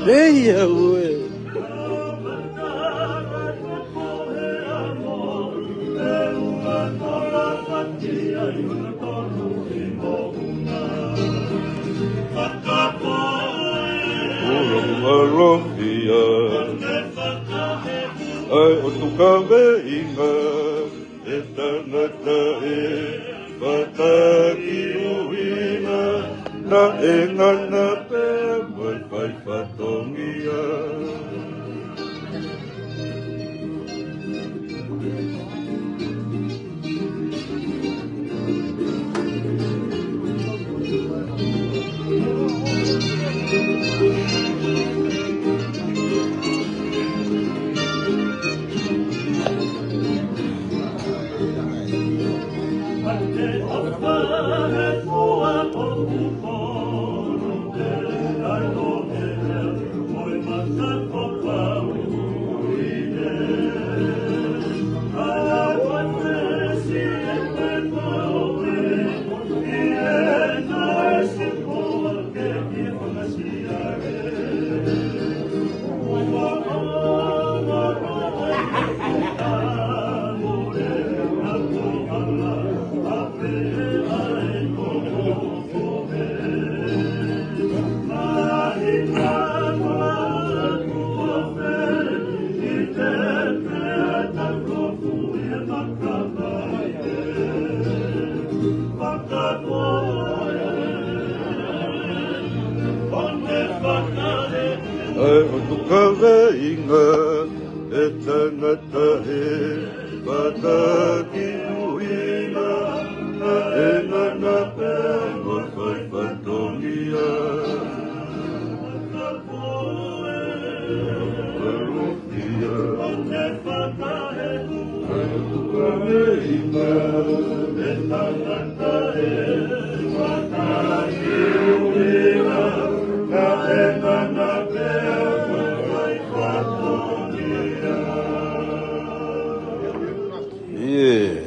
Eia, ué. Ai o tu kawe inga e tangata e pataki uina na e ngana pe mai pai patongia. Ai o tu kawe inga e tangata e pataki uina na e ngana pe mai pai patongia. Yeah.